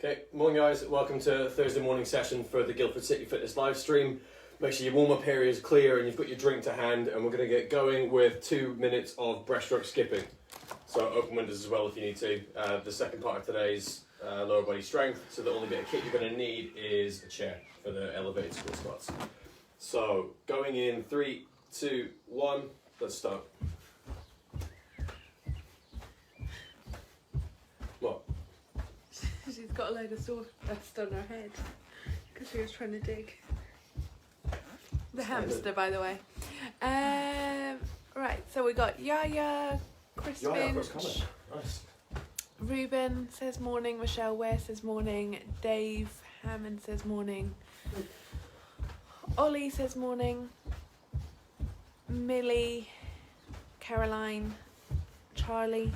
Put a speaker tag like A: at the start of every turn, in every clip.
A: Okay, morning guys, welcome to Thursday morning session for the Guildford City Fitness live stream. Make sure your warm-up area is clear and you've got your drink to hand, and we're going to get going with 2 minutes of breaststroke skipping. So open windows as well if you need to. The second part of today's lower body strength, so the only bit of kit you're going to need is a chair for the elevated squat squats. So going in 3, 2, 1, let's start. What?
B: She's got a load of sawdust on her head because she was trying to dig. The hamster, by the way. Right, so we got Yaya, Chris Finch,
A: Nice.
B: Ruben says morning, Michelle Ware says morning, Dave Hammond says morning, Ollie says morning, Millie, Caroline, Charlie.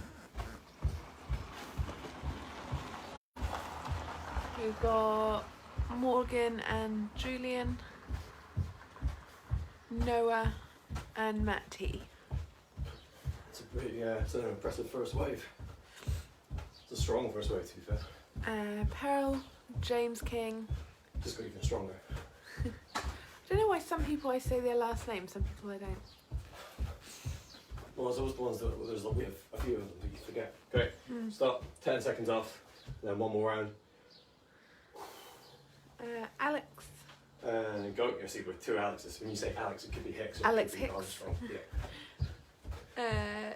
B: We've got Morgan and Julian, Noah and Matt T.
A: It's a pretty, it's an impressive first wave. It's a strong first wave, to be fair.
B: Pearl, James King.
A: Just got even stronger.
B: I don't know why some people I say their last name, some people I don't.
A: Well, there's always the ones that we have a few of them that you forget. Okay, stop. 10 seconds off, and then one more round.
B: Alex.
A: And go. You see, with 2 Alexes. When you say Alex, it could be Hicks.
B: Alex
A: could be
B: Hicks.
A: Armstrong. Yeah.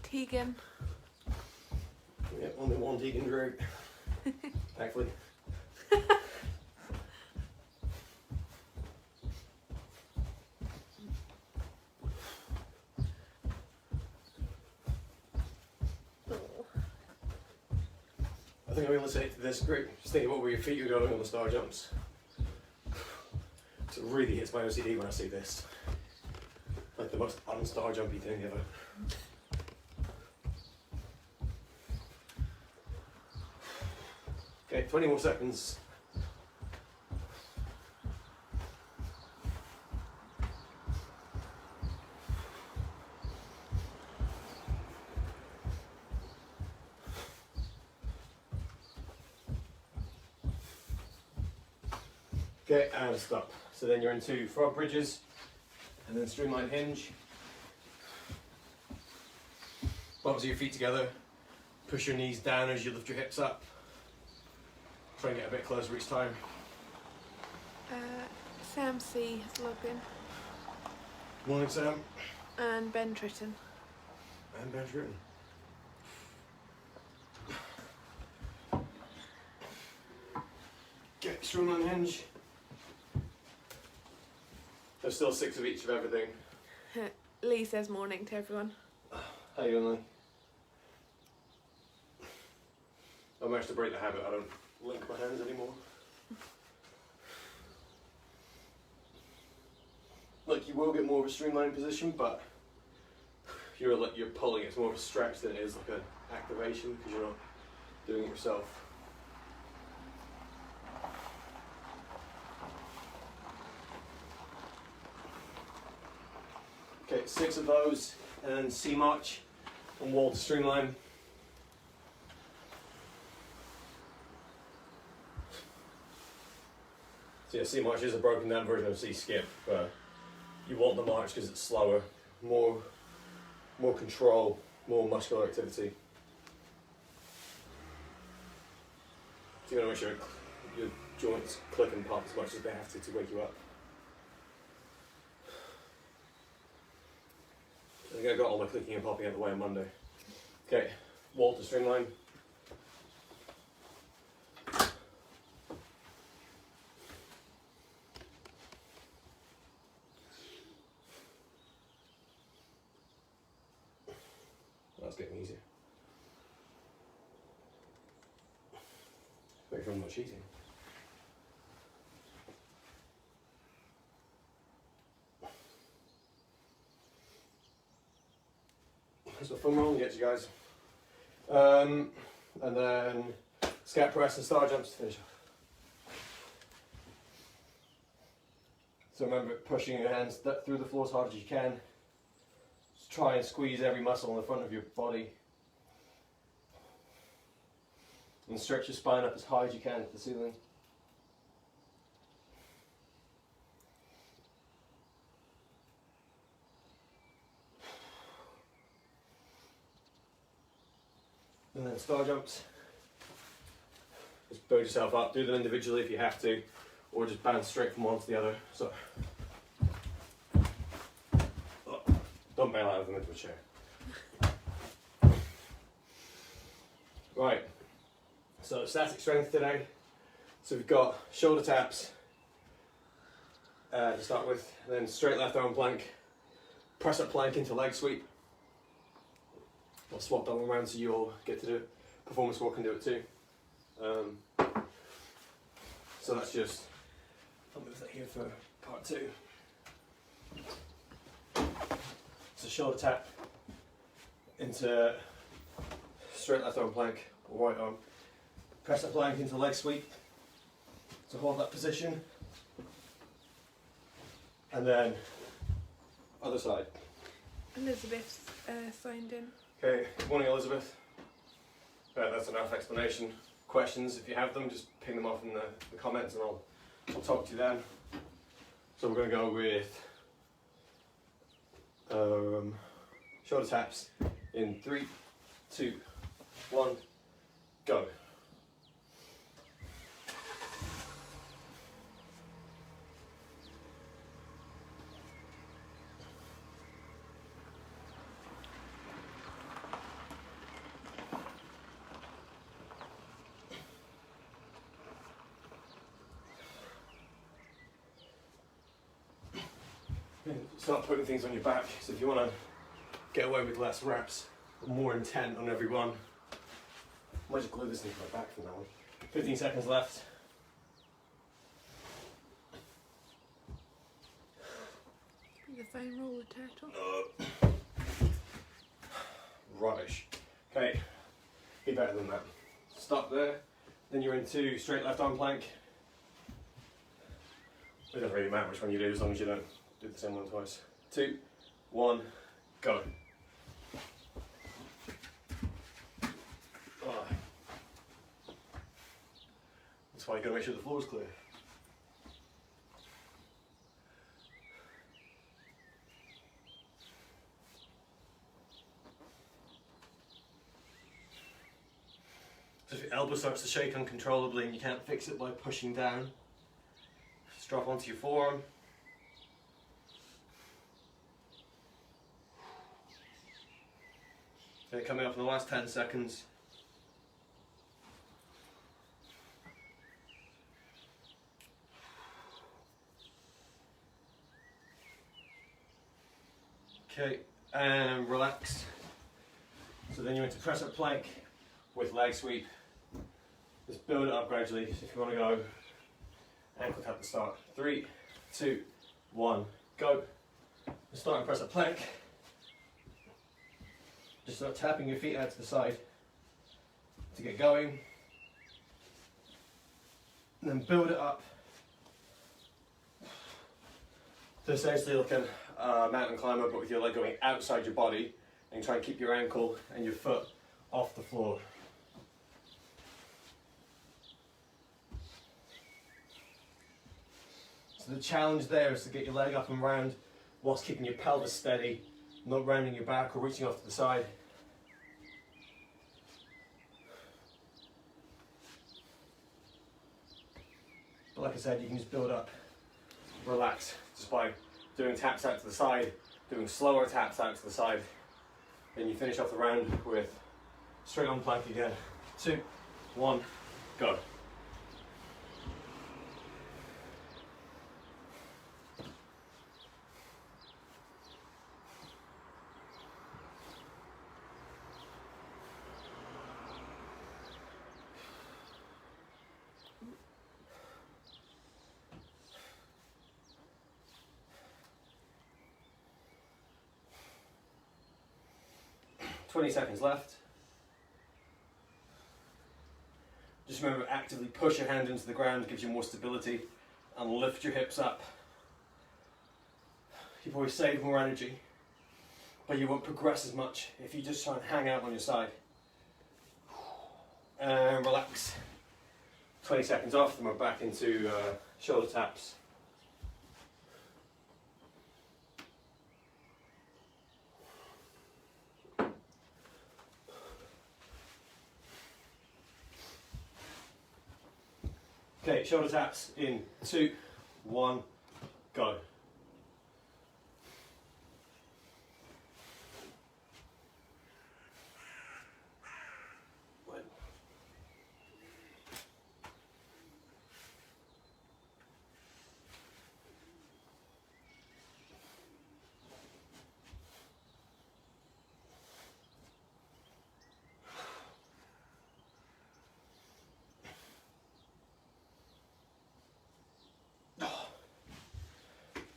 B: Tegan.
A: Yeah, only one Deacon Drew. Thankfully. I think I'm going to say to this group, just think about where your feet are going on the star jumps. It really hits my OCD when I see this. Like the most unstar jumpy thing ever. Okay, 20 more seconds. Okay, and stop. So then you're into frog bridges, and then streamline hinge. Bottoms of your feet together. Push your knees down as you lift your hips up. Try and get a bit closer each time.
B: Sam C has logged in.
A: Morning, Sam.
B: And Ben Tritton.
A: And bench written. Get streamline hinge. There's still 6 of each of everything.
B: Lee says morning to everyone.
A: How you doing, Lee? I managed to break the habit. I don't link my hands anymore. Look, you will get more of a streamlined position, but you're pulling. It's more of a stretch than it is like an activation because you're not doing it yourself. Okay, 6 of those, and then C march and wall to streamline. So yeah, C march is a broken down version of C skip, but you want the march because it's slower, more control, more muscular activity. So you want to make sure your joints click and pop as much as they have to wake you up. I think I got all my clicking and popping out of the way on Monday. Okay, wall to streamline. That's getting easier. Wait for I'm not cheating. So foam roll gets you guys. And then scat press and star jumps to finish off. So remember pushing your hands through the floor as hard as you can. Just try and squeeze every muscle in the front of your body. And stretch your spine up as high as you can to the ceiling. And then star jumps. Just build yourself up. Do them individually if you have to, or just bounce straight from one to the other. So, don't bail out of them into a chair. Right. So static strength today. So we've got shoulder taps to start with, then straight left arm plank, press up plank into leg sweep. I'll swap that one around so you all get to do it. Performance walk can do it too. So that's just, I'll move that here for part 2. So shoulder tap into straight left arm plank or right arm. Press that plank into leg sweep to hold that position. And then other side.
B: Elizabeth's signed in.
A: Okay, good morning Elizabeth. That's enough explanation. Questions, if you have them, just ping them off in the comments and I'll talk to you then. So we're going to go with shoulder taps in 3, 2, 1, go. Start putting things on your back, so if you want to get away with less reps, more intent on every one, I might just glue this into my back from now on. 15 seconds left.
B: The fine roller turtle.
A: Rubbish. Okay, be better than that. Stop there, then you're into straight left arm plank. It doesn't really matter which one you do as long as you don't do the same one twice. 2, 1, go. That's why you gotta make sure the floor is clear. So if your elbow starts to shake uncontrollably and you can't fix it by pushing down, just drop onto your forearm. Okay, coming up in the last 10 seconds. Okay, and relax. So then you're into press up plank with leg sweep. Just build it up gradually. So if you want to go, ankle tap to start. 3, 2, 1, go. Start and press up plank. Just start tapping your feet out to the side to get going. And then build it up to essentially like a mountain climber, but with your leg going outside your body, and try and keep your ankle and your foot off the floor. So the challenge there is to get your leg up and round whilst keeping your pelvis steady, not rounding your back or reaching off to the side. But like I said, you can just build up, relax, just by doing taps out to the side, doing slower taps out to the side. Then you finish off the round with straight on plank again. 2, 1, go. "20 seconds left. Just remember, actively push your hand into the ground, gives you more stability, and lift your hips up. You probably save more energy, but you won't progress as much if you just try and hang out on your side. and relax. 20 seconds off, and we're back into shoulder taps. Okay, shoulder taps in 2, 1, go.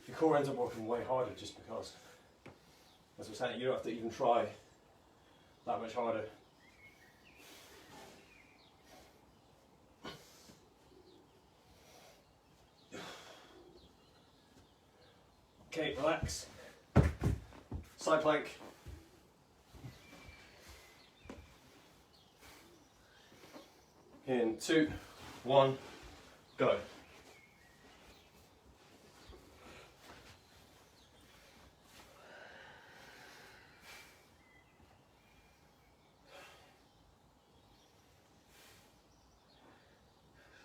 A: Your core ends up working way harder just because, as I was saying, you don't have to even try that much harder. Okay, relax. Side plank. In 2, 1, go.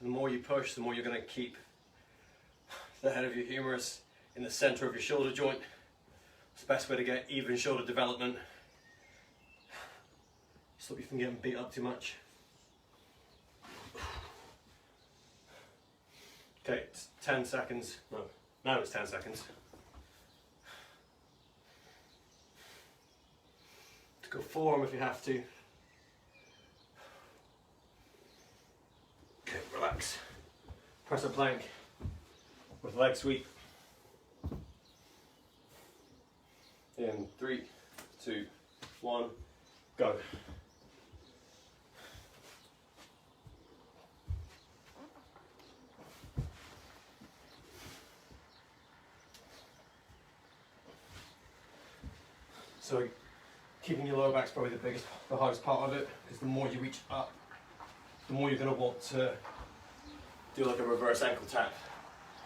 A: The more you push, the more you're going to keep the head of your humerus in the center of your shoulder joint. It's the best way to get even shoulder development. Stop you from getting beat up too much. Okay, it's 10 seconds. No, now it's 10 seconds. To go forearm if you have to. Okay, relax. Press a plank with leg sweep. In 3, 2, 1, go. So keeping your lower back is probably the hardest part of it, because the more you reach up, the more you're going to want to do like a reverse ankle tap.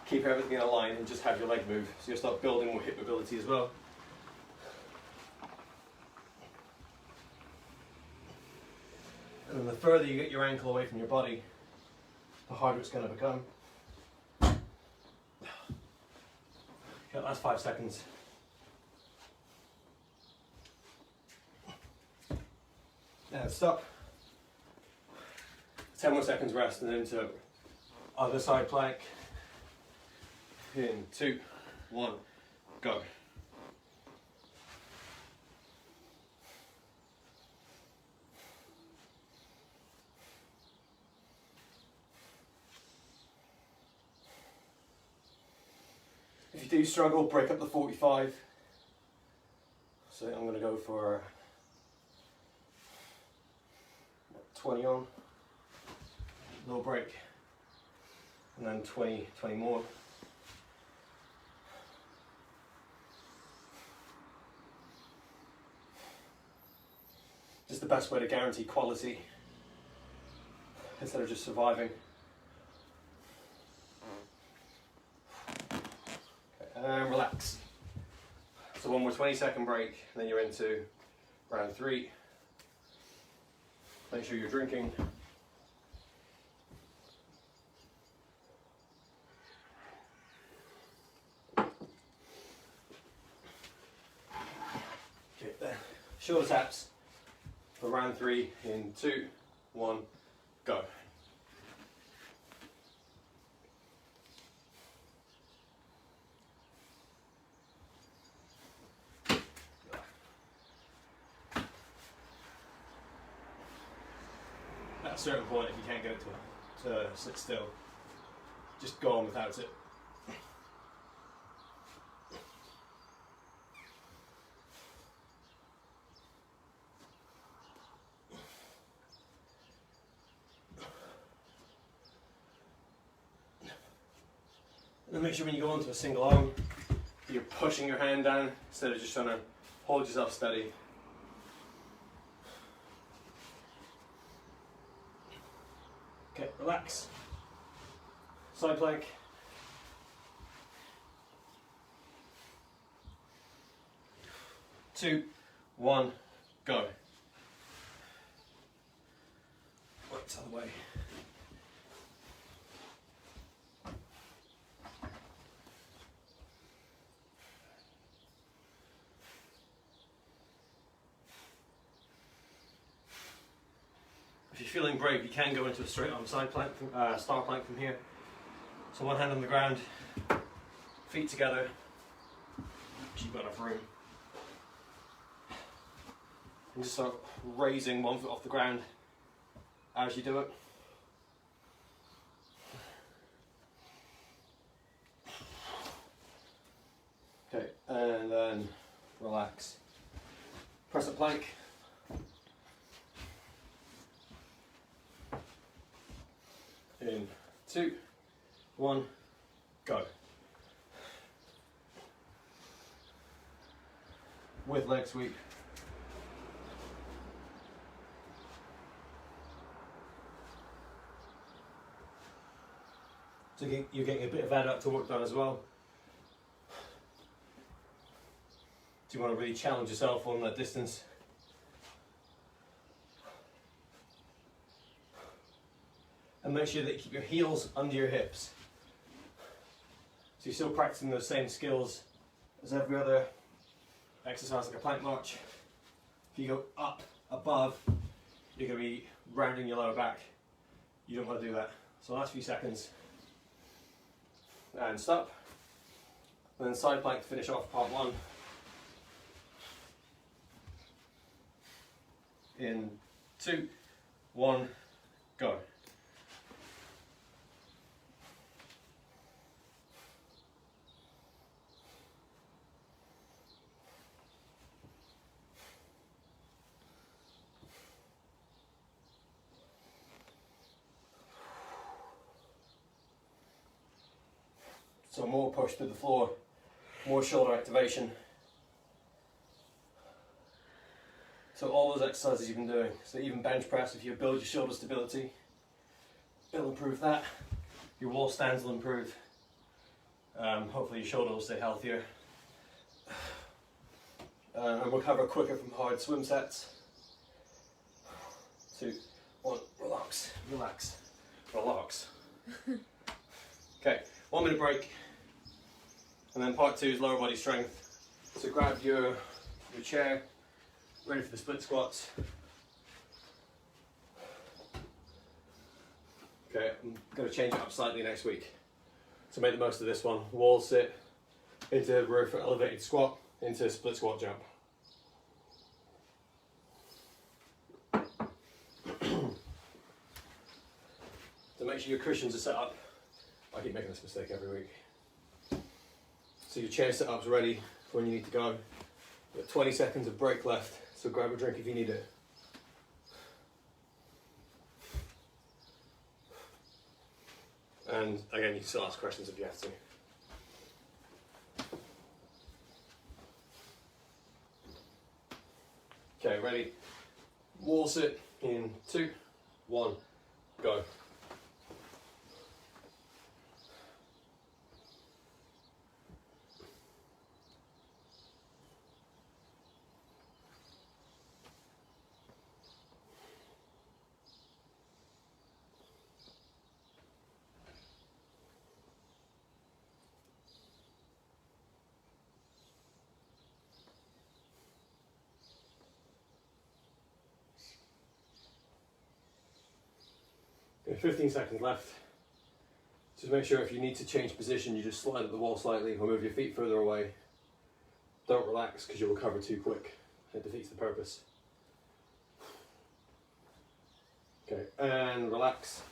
A: Keep everything in a line and just have your leg move, so you'll start building more hip mobility as well. And then the further you get your ankle away from your body, the harder it's going to become. Okay, last 5 seconds. And stop. 10 more seconds rest, and then to other side plank. In 2, 1, go. If you do struggle, break up the 45. So I'm going to go for 20 on, little break, and then 20 more. Just the best way to guarantee quality instead of just surviving. Okay, and relax. So one more 20-second break, and then you're into round 3. Make sure you're drinking. Okay, there. Shoulder taps for round 3 in 2, 1, go. At a certain point, if you can't get it to sit still, just go on without it. And make sure when you go onto a single arm, you're pushing your hand down instead of just trying to hold yourself steady. relax. Side plank. Two, one, go. Weights out of the way. If you're feeling brave, you can go into a straight arm side plank, star plank from here. So one hand on the ground, feet together, if you've got enough room. And just start raising one foot off the ground as you do it. Okay, and then relax. Press up plank. In 2, 1, go. With leg sweep. So you're getting a bit of adductor work done as well. Do you want to really challenge yourself on that distance? And make sure that you keep your heels under your hips. So you're still practicing those same skills as every other exercise, like a plank march. If you go up, above, you're going to be rounding your lower back. You don't want to do that. So last few seconds. And stop. And then side plank to finish off part 1. In 2, 1, go. So more push to the floor, more shoulder activation. So all those exercises you've been doing, so even bench press, if you build your shoulder stability, it'll improve that. Your wall stands will improve. Hopefully your shoulder will stay healthier. And we'll recover quicker from hard swim sets. 2, 1, relax, relax, relax. Okay, 1 minute break. And then part 2 is lower body strength. So grab your chair, ready for the split squats. Okay, I'm going to change it up slightly next week. So make the most of this one. Wall sit, into row for elevated squat, into split squat jump. So make sure your cushions are set up. I keep making this mistake every week. So your chair setup's ready for when you need to go. You've got 20 seconds of break left, so grab a drink if you need it. And again, you can still ask questions if you have to. Okay, ready? Wall sit in 2, 1, go. Okay, 15 seconds left. Just make sure if you need to change position, you just slide up the wall slightly or move your feet further away. Don't relax because you'll recover too quick. It defeats the purpose. Okay, and relax.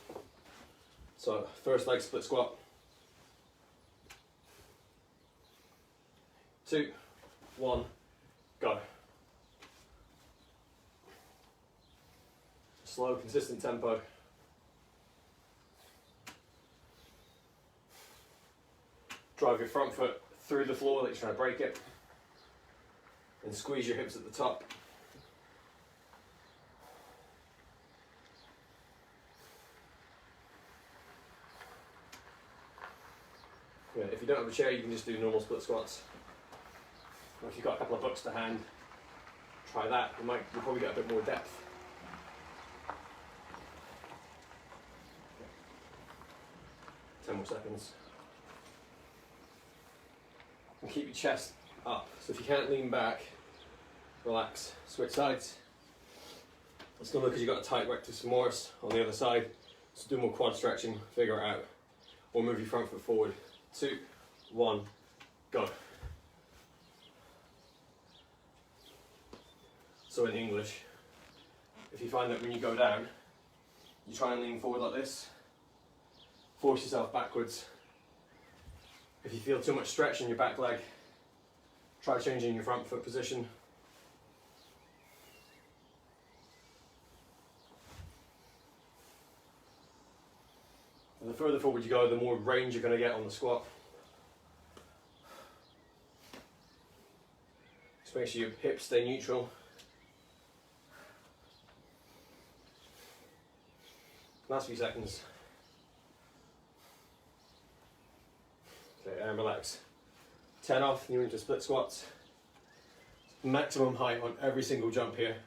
A: So first leg split squat. 2, 1, go. Slow, consistent tempo. Drive your front foot through the floor like you're trying to break it. And squeeze your hips at the top. Yeah, if you don't have a chair, you can just do normal split squats. Or if you've got a couple of books to hand, try that. You'll probably get a bit more depth. 10 more seconds. And keep your chest up. So if you can't lean back, relax. Switch sides. It's going to look as you've got a tight rectus femoris on the other side. So do more quad stretching, figure it out. Or move your front foot forward. 2, 1, go. So in English, if you find that when you go down, you try and lean forward like this, force yourself backwards. If you feel too much stretch in your back leg, try changing your front foot position. And the further forward you go, the more range you're going to get on the squat. Just make sure your hips stay neutral. Last few seconds. Okay, and relax. 10 off, you're into split squats. Maximum height on every single jump here.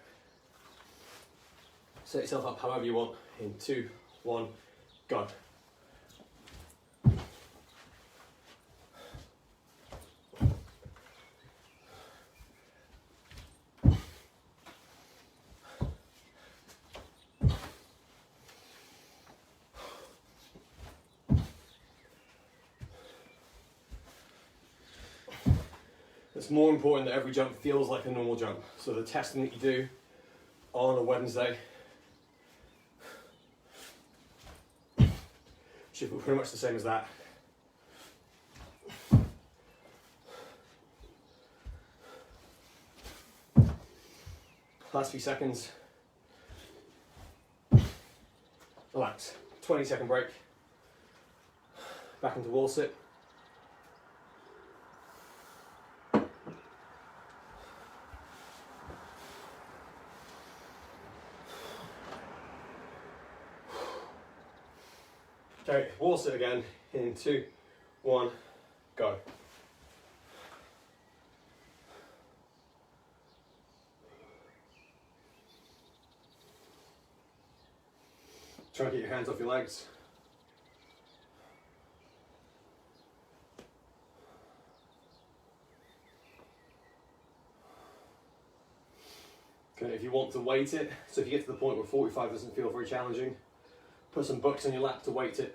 A: Set yourself up however you want. In 2, 1, go. It's more important that every jump feels like a normal jump. So the testing that you do on a Wednesday should be pretty much the same as that. Last few seconds. Relax. 20-second break. Back into wall sit. Okay, wall sit again in 2, 1, go. Try and get your hands off your legs. Okay, if you want to weight it, so if you get to the point where 45 doesn't feel very challenging, put some books on your lap to weight it.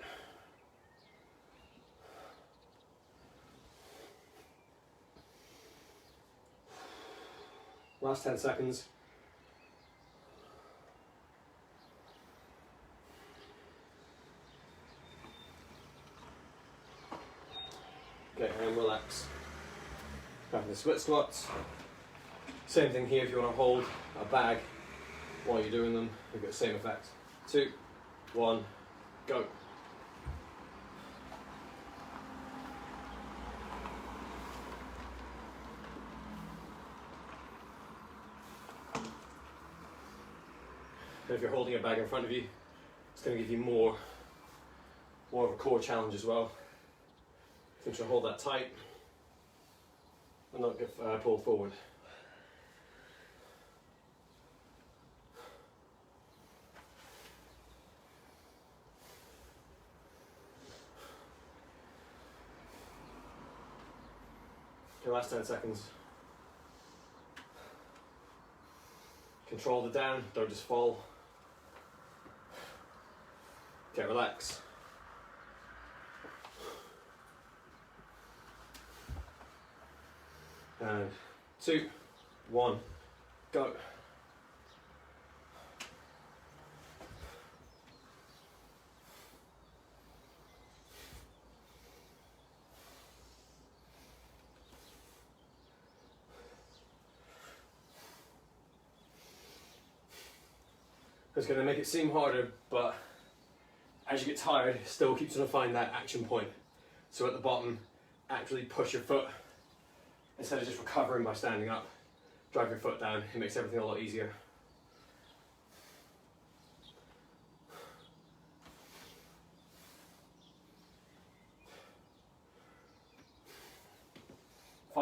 A: Last 10 seconds. Okay, and relax. Back into split squats. Same thing here if you want to hold a bag while you're doing them, you get the same effect. 2, 1, go. And if you're holding a bag in front of you, it's going to give you more of a core challenge as well. So try to hold that tight and not get pulled forward. Okay, last 10 seconds. Control the down, don't just fall. Okay, relax. And 2, 1, go. It's going to make it seem harder, but as you get tired, it still keeps trying to find that action point. So at the bottom, actually push your foot instead of just recovering by standing up. Drive your foot down, it makes everything a lot easier.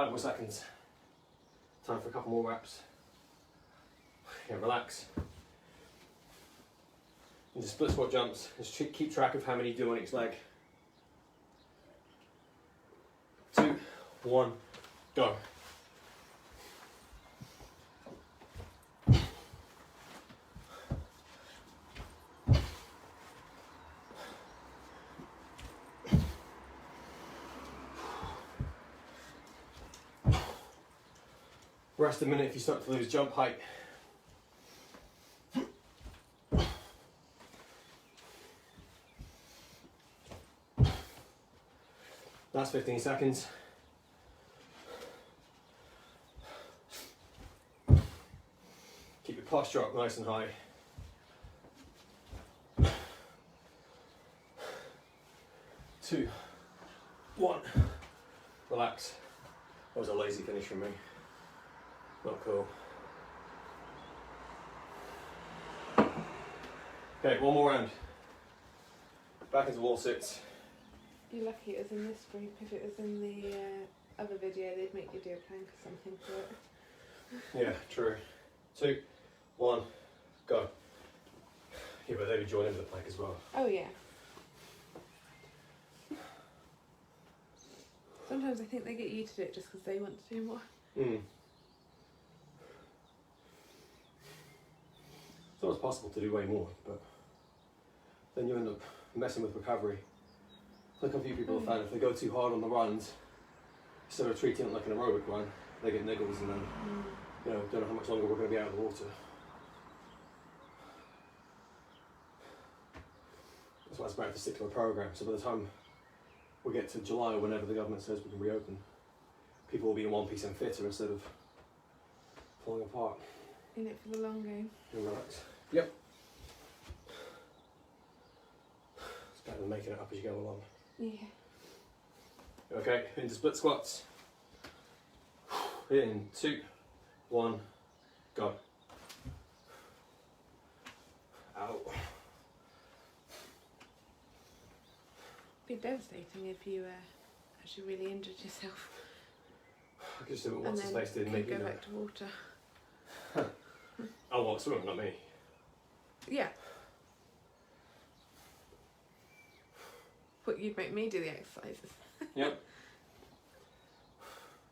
A: 5 more seconds. Time for a couple more reps. Yeah, relax. And just split squat jumps. Just keep track of how many you do on each leg. 2, 1, go. Rest a minute if you start to lose jump height. Last 15 seconds. Keep your posture up nice and high. 2, 1. Relax. That was a lazy finish from me. Not cool. Okay, one more round. Back into wall sits.
B: You're lucky it was in this group. If it was in the other video, they'd make you do a plank or something for it.
A: Yeah, true. 2, 1, go. Yeah, but they would join into the plank as well.
B: Oh yeah. Sometimes I think they get you to do it just because they want to do more.
A: Mm. It's always possible to do way more, but then you end up messing with recovery. Like a few people have found if they go too hard on the runs, instead of treating it like an aerobic run, they get niggles and then, you know, don't know how much longer we're going to be out of the water. That's why it's better to stick to a program. So by the time we get to July or whenever the government says we can reopen, people will be in one piece and fitter instead of falling apart.
B: In it for the long game.
A: And relax. Yep. It's better than making it up as you go along.
B: Yeah.
A: Okay, into split squats. In 2, 1, go. Ow.
B: It'd be devastating if you actually really injured yourself.
A: I could just do what
B: And
A: what's his
B: then
A: face did and make
B: go
A: you know.
B: back to water.
A: Oh, well, swimming, not me.
B: Yeah. But you'd make me do the exercises.
A: Yep.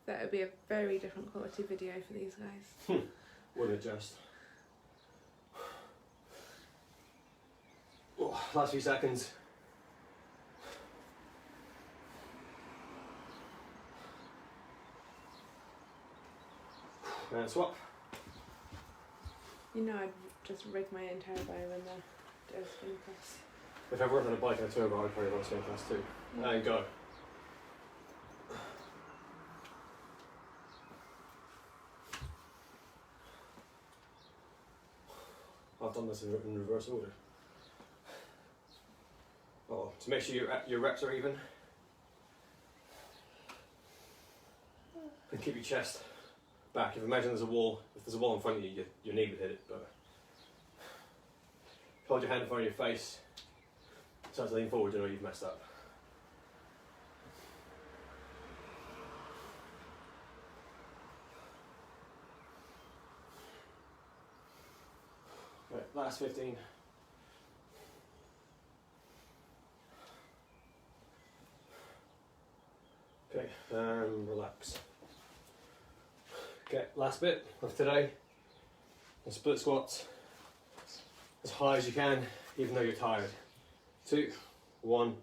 B: That would be a very different quality video for these guys.
A: Wouldn't it just? Oh, last few seconds. And swap.
B: You know, I'd just rig my own turbo when the does spin press.
A: If I were on a bike and a turbo, I'd probably run spin class too.
B: Yeah.
A: And go. I've done this in reverse order. Oh, to make sure your reps are even. And keep your chest back. If imagine there's a wall, if there's a wall in front of you, your knee would hit it, but hold your hand in front of your face, start to lean forward, you know you've messed up. Right, last 15. Okay, and relax. Okay, last bit of today. And split squats as high as you can, even though you're tired. 2, 1,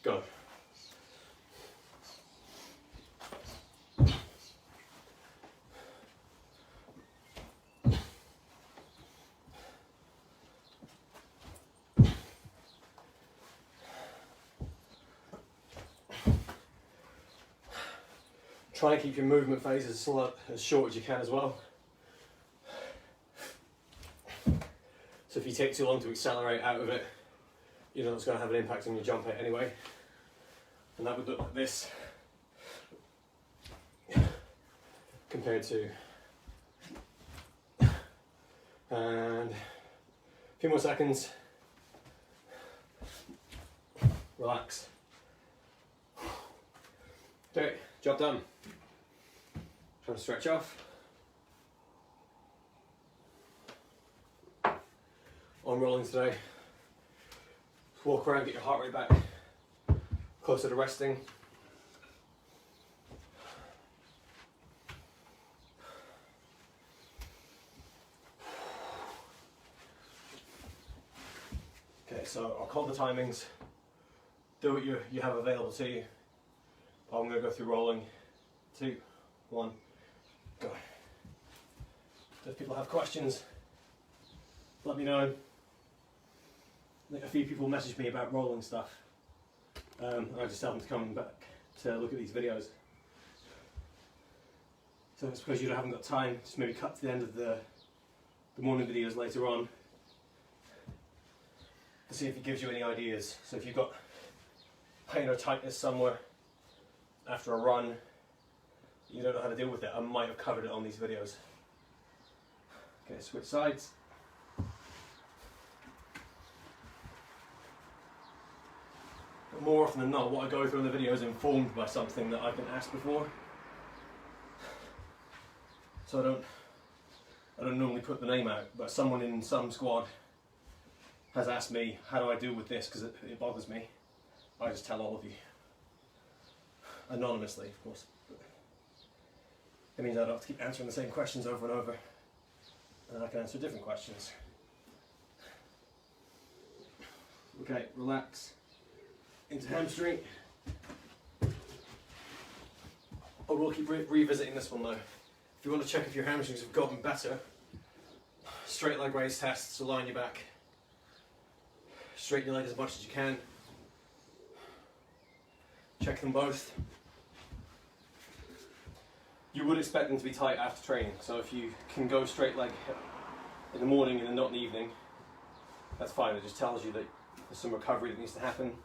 A: go. Try and keep your movement phases as short as you can as well. So if you take too long to accelerate out of it, you know it's going to have an impact on your jump height anyway. And that would look like this compared to. And a few more seconds. Relax. Okay, job done. Trying to stretch off. On rolling today. Walk around, get your heart rate back closer to resting. Okay, so I'll call the timings. Do what you have available to you. I'm going to go through rolling. 2, 1, go. If people have questions, let me know. I think a few people messaged me about rolling stuff. And I just tell them to come back to look at these videos. So it's because you haven't got time, just maybe cut to the end of the morning videos later on to see if it gives you any ideas. So if you've got pain or tightness somewhere after a run, you don't know how to deal with it, I might have covered it on these videos. Okay, switch sides. But more often than not, what I go through in the video is informed by something that I've been asked before. So I don't normally put the name out, but someone in some squad has asked me, how do I deal with this, because it bothers me. I just tell all of you. Anonymously, of course. It means I don't have to keep answering the same questions over and over. And I can answer different questions. Okay, relax. Into hamstring. I will keep revisiting this one though. If you want to check if your hamstrings have gotten better, straight leg raise tests, so line your back. Straighten your leg as much as you can. Check them both. You would expect them to be tight after training, so if you can go straight leg in the morning and not in the evening, that's fine. It just tells you that there's some recovery that needs to happen.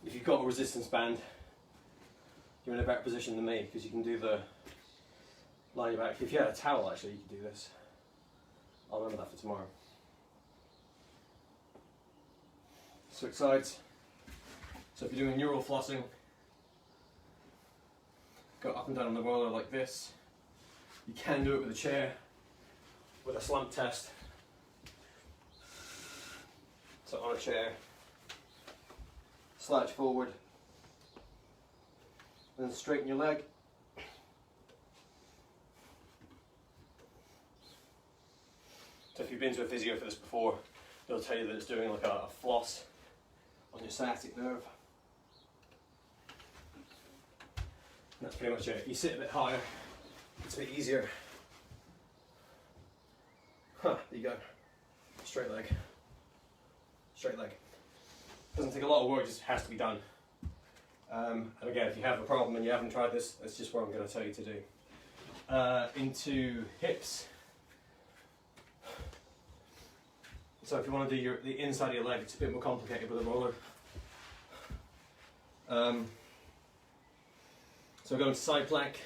A: If you've got a resistance band, you're in a better position than me because you can do the line your back. If you had a towel, actually, you could do this. I'll remember that for tomorrow. Switch sides. So if you're doing neural flossing, go up and down on the roller like this. You can do it with a chair, with a slump test. So on a chair, slouch forward, then straighten your leg. So if you've been to a physio for this before, they'll tell you that it's doing like a floss on your sciatic nerve. And that's pretty much it. You sit a bit higher, it's a bit easier. There you go. Straight leg. Straight leg. Doesn't take a lot of work, it just has to be done. And again, if you have a problem and you haven't tried this, that's just what I'm going to tell you to do. Into hips. So if you want to do the inside of your leg, it's a bit more complicated with a roller. So go into side plank,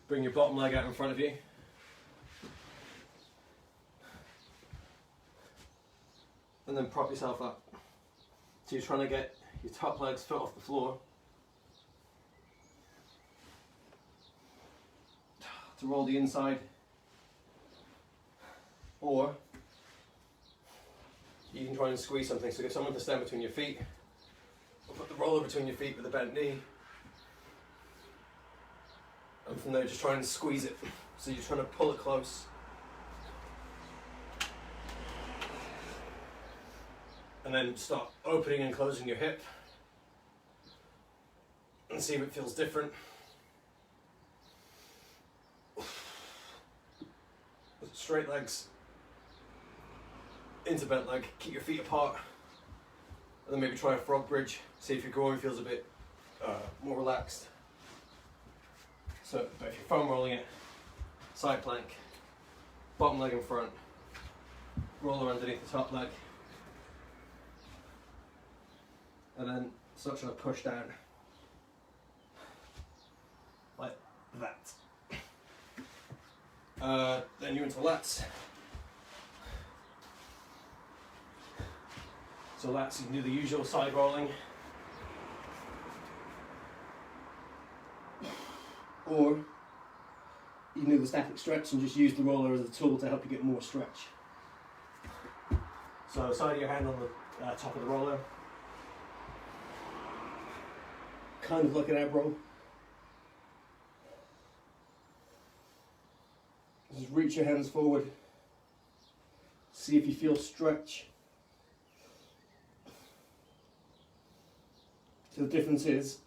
A: bring your bottom leg out in front of you. And then prop yourself up. So you're trying to get your top leg's foot off the floor. To roll the inside. Or you can try and squeeze something. So get someone to stand between your feet. Or put the roller between your feet with a bent knee. And from there just try and squeeze it. So you're trying to pull it close. And then start opening and closing your hip. And see if it feels different. Straight legs into bent leg, keep your feet apart, and then maybe try a frog bridge, see if your groin feels a bit more relaxed. So, but if you're foam rolling it, side plank, bottom leg in front, roller underneath the top leg, and then start trying to push down, like that. Then you're into lats. So that's, you can do the usual side rolling, or you can do the static stretch and just use the roller as a tool to help you get more stretch. So side of your hand on the top of the roller, kind of like an ab roll. Just reach your hands forward, see if you feel stretch. So the difference is,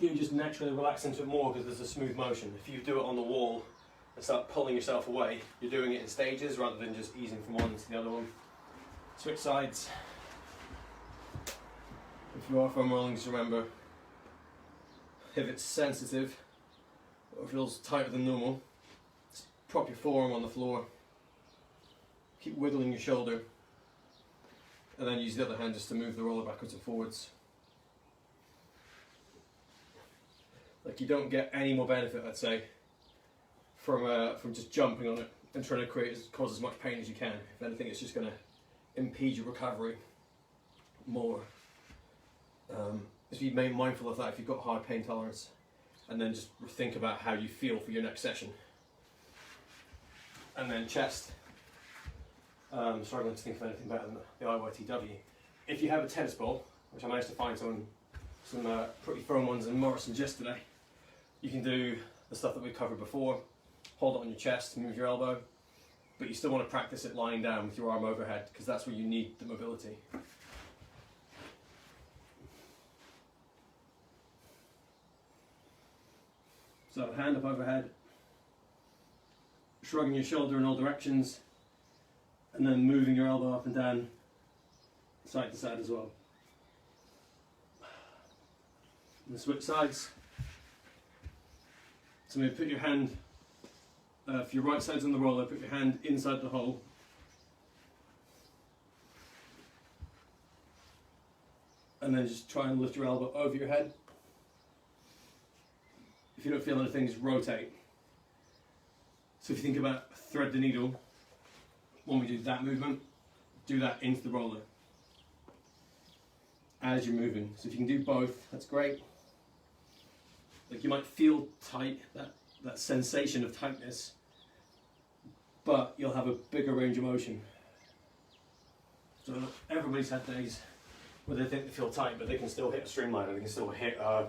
A: you just naturally relax into it more because there's a smooth motion. If you do it on the wall and start pulling yourself away, you're doing it in stages rather than just easing from one to the other one. Switch sides. If you are foam rolling, just remember, if it's sensitive or feels tighter than normal, just prop your forearm on the floor, keep wiggling your shoulder, and then use the other hand just to move the roller backwards and forwards. Like, you don't get any more benefit, I'd say, from just jumping on it and trying to cause as much pain as you can. If anything, it's just going to impede your recovery more. Just be mindful of that if you've got high pain tolerance, and then just think about how you feel for your next session. And then chest. Struggling to think of anything better than the IYTW. If you have a tennis ball, which I managed to find some pretty firm ones in Morrison's yesterday, you can do the stuff that we covered before. Hold it on your chest, move your elbow, but you still want to practice it lying down with your arm overhead because that's where you need the mobility. So hand up overhead, shrugging your shoulder in all directions, and then moving your elbow up and down, side to side as well. And switch sides. So maybe put your hand, if your right side's on the roller, put your hand inside the hole. And then just try and lift your elbow over your head. If you don't feel anything, just rotate. So if you think about thread the needle, when we do that movement, do that into the roller as you're moving. So if you can do both, that's great. Like, you might feel tight, that sensation of tightness, but you'll have a bigger range of motion. So everybody's had days where they think they feel tight, but they can still hit a streamline and they can still hit a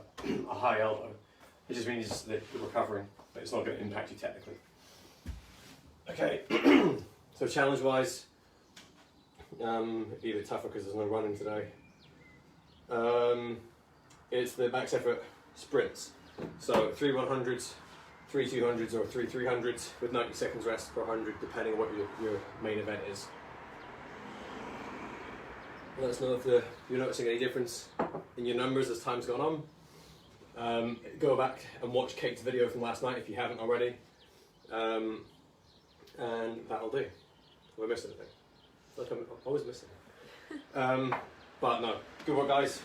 A: high elbow. It just means that you're recovering, but it's not going to impact you technically. Okay. So challenge-wise, be a bit tougher because there's no running today. It's the max effort sprints. So 3 100s, 3 200s, or 3 300s with 90 seconds rest per 100, depending on what your main event is. Let us know if you're noticing any difference in your numbers as time's gone on. Go back and watch Kate's video from last night if you haven't already. And that'll do. Have I missed anything? Like, I'm always missing. But no, good work, guys.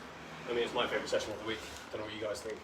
A: I mean, it's my favourite session of the week. Don't know what you guys think.